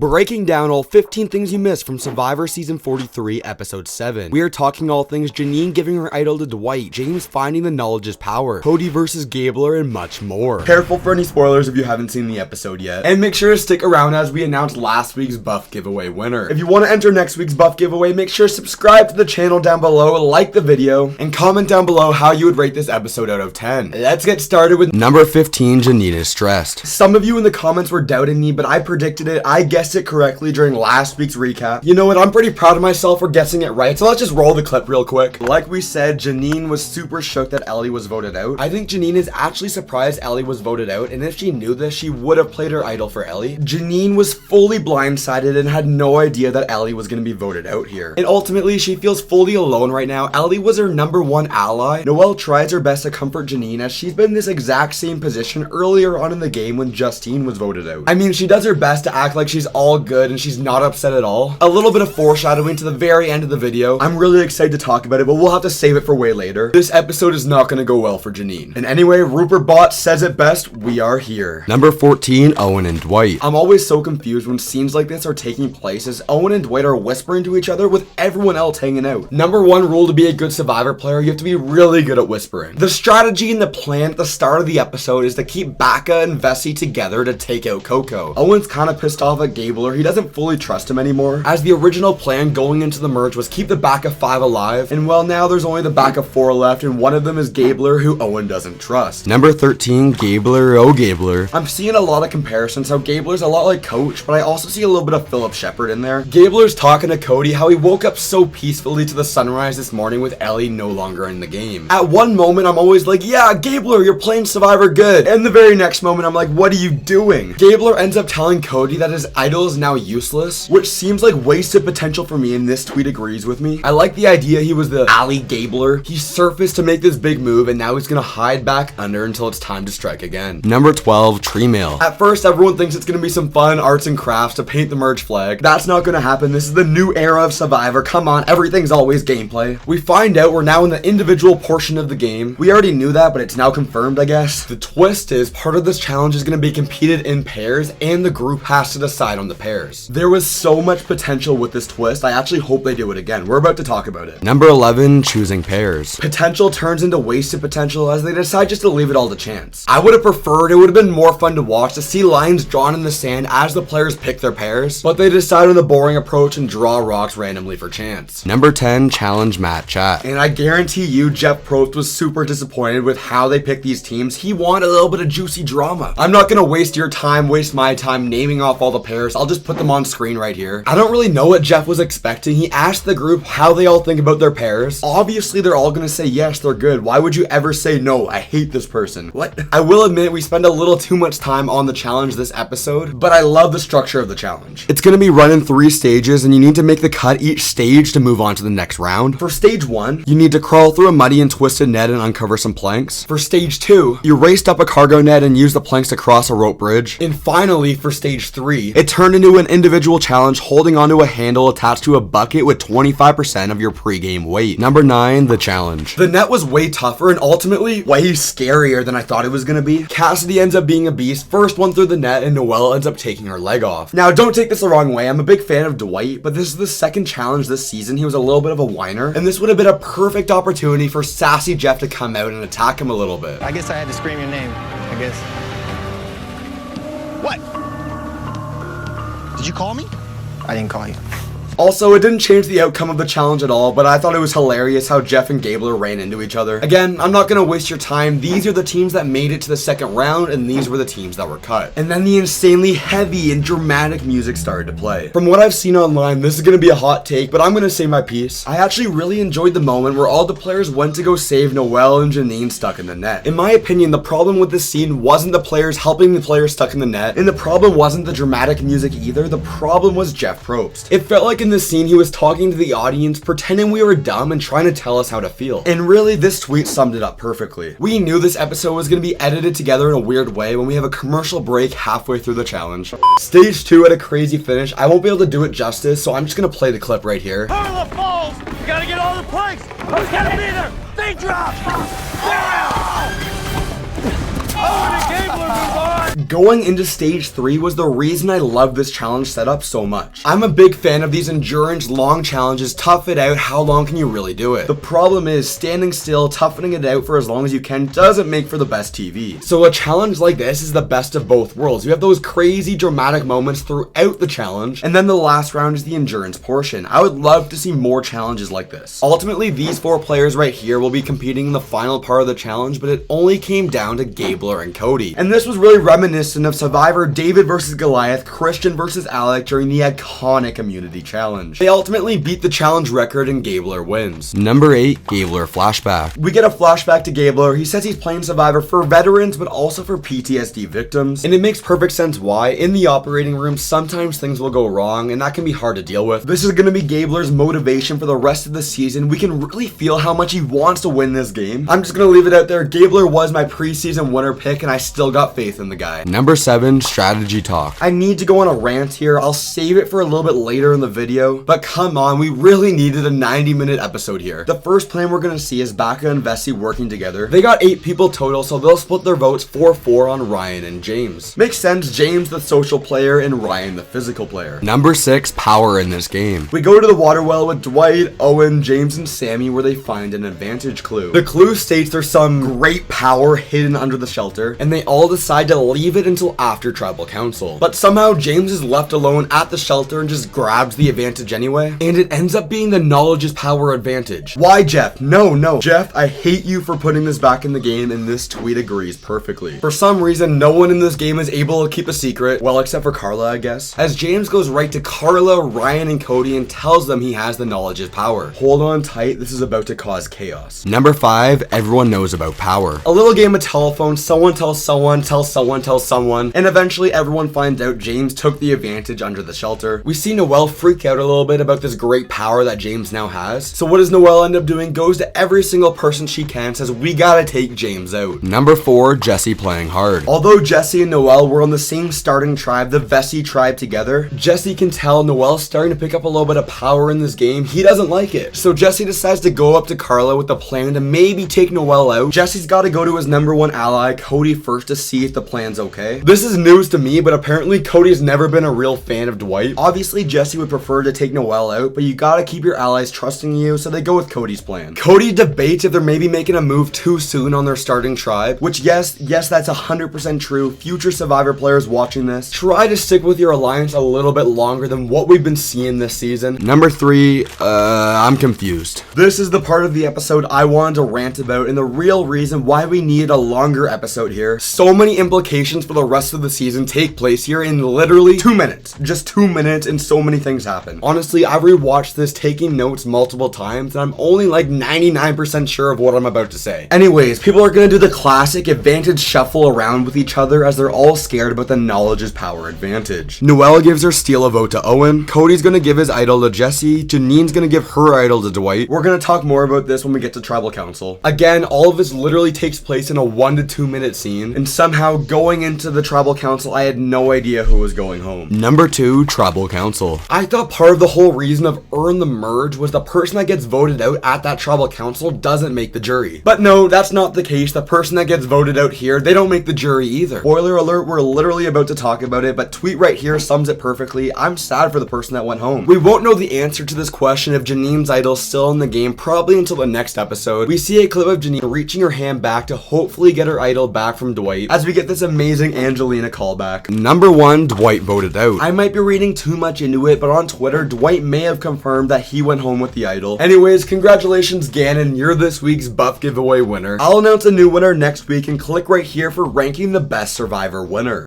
Breaking down all 15 things you missed from Survivor Season 43, Episode 7. We are talking all things Janine giving her idol to Dwight, James finding the knowledge's power, CODY versus Gabler, and much more. Careful for any spoilers if you haven't seen the episode yet. And make sure to stick around as we announce last week's buff giveaway winner. If you want to enter next week's buff giveaway, make sure to subscribe to the channel down below, like the video, and comment down below how you would rate this episode out of 10. Let's get started with number 15, Janine is stressed. Some of you in the comments were doubting me, but I predicted it. I guessed it correctly during last week's recap. You know what? I'm pretty proud of myself for guessing it right, so let's just roll the clip real quick. Like we said, Janine was super shook that Ellie was voted out. I think Janine is actually surprised Ellie was voted out, and if she knew this, she would have played her idol for Ellie. Janine was fully blindsided and had no idea that Ellie was going to be voted out here. And ultimately, she feels fully alone right now. Ellie was her #1 ally. Noelle tries her best to comfort Janine as she's been in this exact same position earlier on in the game when Justine was voted out. I mean, she does her best to act like she's all good and she's not upset at all. A little bit of foreshadowing to the very end of the video. I'm really excited to talk about it, but we'll have to save it for way later. This episode is not going to go well for Janine. And anyway, Rupert Bot says it best, we are here. Number 14, Owen and Dwight. I'm always so confused when scenes like this are taking place as Owen and Dwight are whispering to each other with everyone else hanging out. #1 rule to be a good Survivor player, you have to be really good at whispering. The strategy and the plan at the start of the episode is to keep Baka and Vessi together to take out Coco. Owen's kind of pissed off at Gabler. He doesn't fully trust him anymore, as the original plan going into the merge was keep the Baka 5 alive, and well, now there's only the Baka 4 left, and one of them is Gabler, who Owen doesn't trust. Number 13, Gabler, oh Gabler. I'm seeing a lot of comparisons how Gabler's a lot like Coach, but I also see a little bit of Philip Shepard in there. Gabler's talking to CODY how he woke up so peacefully to the sunrise this morning with Ellie no longer in the game. At one moment, I'm always like, yeah, Gabler, you're playing Survivor good. And the very next moment, I'm like, what are you doing? Gabler ends up telling CODY that his idol is now useless, which seems like wasted potential for me, and this tweet agrees with me. I like the idea he was the alley Gabler. He surfaced to make this big move, and now he's gonna hide back under until it's time to strike again. Number 12, Tree Mail. At first, everyone thinks it's gonna be some fun arts and crafts to paint the merge flag. That's not gonna happen. This is the new era of Survivor. Come on, everything's always gameplay. We find out we're now in the individual portion of the game. We already knew that, but it's now confirmed, I guess. The twist is part of this challenge is gonna be competed in pairs, and the group has to decide on the pairs. There was so much potential with this twist. I actually hope they do it again. We're about to talk about it. Number 11, choosing pairs. Potential turns into wasted potential as they decide just to leave it all to chance. I would have preferred, it would have been more fun to watch to see lines drawn in the sand as the players pick their pairs, but they decide on the boring approach and draw rocks randomly for chance. Number 10, challenge Matt Chat. And I guarantee you Jeff Probst was super disappointed with how they picked these teams. He wanted a little bit of juicy drama. I'm not gonna waste your time, waste my time naming off all the pairs. I'll just put them on screen right here. I don't really know what Jeff was expecting. He asked the group how they all think about their pairs. Obviously, they're all gonna say yes, they're good. Why would you ever say no, I hate this person? What? I will admit we spend a little too much time on the challenge this episode, but I love the structure of the challenge. It's gonna be run in 3 stages, and you need to make the cut each stage to move on to the next round. For stage 1, you need to crawl through a muddy and twisted net and uncover some planks. For stage 2, you raced up a cargo net and used the planks to cross a rope bridge. And finally, for stage 3, it turned into an individual challenge holding onto a handle attached to a bucket with 25% of your pre-game weight. Number 9, the challenge. The net was way tougher and ultimately way scarier than I thought it was gonna be. Cassidy ends up being a beast, first one through the net, and Noelle ends up taking her leg off. Now, don't take this the wrong way, I'm a big fan of Dwight, but this is the second challenge this season. He was a little bit of a whiner, and this would have been a perfect opportunity for sassy Jeff to come out and attack him a little bit. I guess I had to scream your name, I guess. What? Did you call me? I didn't call you. Also, it didn't change the outcome of the challenge at all, but I thought it was hilarious how Jeff and Gabler ran into each other. Again, I'm not gonna waste your time. These are the teams that made it to the second round, and these were the teams that were cut. And then the insanely heavy and dramatic music started to play. From what I've seen online, this is gonna be a hot take, but I'm gonna say my piece. I actually really enjoyed the moment where all the players went to go save Noelle and Janine stuck in the net. In my opinion, the problem with this scene wasn't the players helping the players stuck in the net, and the problem wasn't the dramatic music either. The problem was Jeff Probst. It felt like in this scene he was talking to the audience, pretending we were dumb and trying to tell us how to feel. And really, this tweet summed it up perfectly. We knew this episode was going to be edited together in a weird way when we have a commercial break halfway through the challenge. Stage 2 had a crazy finish. I won't be able to do it justice, so I'm just going to play the clip right here. Power the falls! We gotta get all the planks! Who's gotta be there? They drop! Owen and Gabler move on! Going into stage 3 was the reason I love this challenge setup so much. I'm a big fan of these endurance long challenges. Tough it out, how long can you really do it? The problem is standing still, toughening it out for as long as you can doesn't make for the best TV. So a challenge like this is the best of both worlds. You have those crazy dramatic moments throughout the challenge, and then the last round is the endurance portion. I would love to see more challenges like this. Ultimately, these 4 players right here will be competing in the final part of the challenge, but it only came down to Gabler and CODY. And this was really reminiscent of Survivor David versus Goliath, Christian versus Alec during the iconic Immunity Challenge. They ultimately beat the challenge record and Gabler wins. Number 8, Gabler flashback. We get a flashback to Gabler. He says he's playing Survivor for veterans, but also for PTSD victims. And it makes perfect sense why. In the operating room, sometimes things will go wrong, and that can be hard to deal with. This is going to be Gabler's motivation for the rest of the season. We can really feel how much he wants to win this game. I'm just going to leave it out there. Gabler was my preseason winner pick, and I still got faith in the guy. Number 7, strategy talk. I need to go on a rant here. I'll save it for a little bit later in the video, but come on, we really needed a 90-minute episode here. The first plan we're going to see is Baka and Vessi working together. They got 8 people total, so they'll split their votes 4-4 on Ryan and James. Makes sense, James the social player and Ryan the physical player. Number 6, power in this game. We go to the water well with Dwight, Owen, James, and Sammy where they find an advantage clue. The clue states there's some great power hidden under the shelter, and they all decide to leave it until after tribal council. But somehow James is left alone at the shelter and just grabs the advantage anyway, and it ends up being the knowledge is power advantage. Why, Jeff? No. Jeff, I hate you for putting this back in the game, and this tweet agrees perfectly. For some reason, no one in this game is able to keep a secret, well, except for Carla, I guess, as James goes right to Carla, Ryan, and CODY and tells them he has the knowledge is power. Hold on tight, this is about to cause chaos. Number 5, everyone knows about power. A little game of telephone, someone tells someone, tells someone, tells someone, and eventually everyone finds out James took the advantage under the shelter. We see Noelle freak out a little bit about this great power that James now has. So what does Noelle end up doing? Goes to every single person she can, says we gotta take James out. Number 4, Jesse playing hard. Although Jesse and Noelle were on the same starting tribe, the Vessi tribe together, Jesse can tell Noelle's starting to pick up a little bit of power in this game. He doesn't like it. So Jesse decides to go up to Carla with the plan to maybe take Noelle out. Jesse's got to go to his number 1 ally, CODY, first to see if the plan's okay. This is news to me, but apparently CODY's never been a real fan of Dwight. Obviously, Jesse would prefer to take Noelle out, but you gotta keep your allies trusting you, so they go with CODY's plan. CODY debates if they're maybe making a move too soon on their starting tribe, which yes, that's 100% true. Future Survivor players watching this, try to stick with your alliance a little bit longer than what we've been seeing this season. Number 3, I'm confused. This is the part of the episode I wanted to rant about, and the real reason why we needed a longer episode here. So many implications for the rest of the season take place here in literally 2 minutes. Just 2 minutes, and so many things happen. Honestly, I've rewatched this taking notes multiple times, and I'm only like 99% sure of what I'm about to say. Anyways, people are gonna do the classic advantage shuffle around with each other as they're all scared about the knowledge is power advantage. Noelle gives her steal a vote to Owen. CODY's gonna give his idol to Jesse. Janine's gonna give her idol to Dwight. We're gonna talk more about this when we get to tribal council. Again, all of this literally takes place in a 1 to 2 minute scene, and somehow going into the tribal council, I had no idea who was going home. Number 2, tribal council. I thought part of the whole reason of Earn the Merge was the person that gets voted out at that tribal council doesn't make the jury. But no, that's not the case. The person that gets voted out here, they don't make the jury either. Spoiler alert, we're literally about to talk about it, but tweet right here sums it perfectly. I'm sad for the person that went home. We won't know the answer to this question if Janine's idol's still in the game probably until the next episode. We see a clip of Janine reaching her hand back to hopefully get her idol back from Dwight as we get this amazing Angelina callback. Number 1, Dwight voted out. I might be reading too much into it, but on Twitter, Dwight may have confirmed that he went home with the idol. Anyways, congratulations Gannon, you're this week's buff giveaway winner. I'll announce a new winner next week and click right here for ranking the best Survivor winner.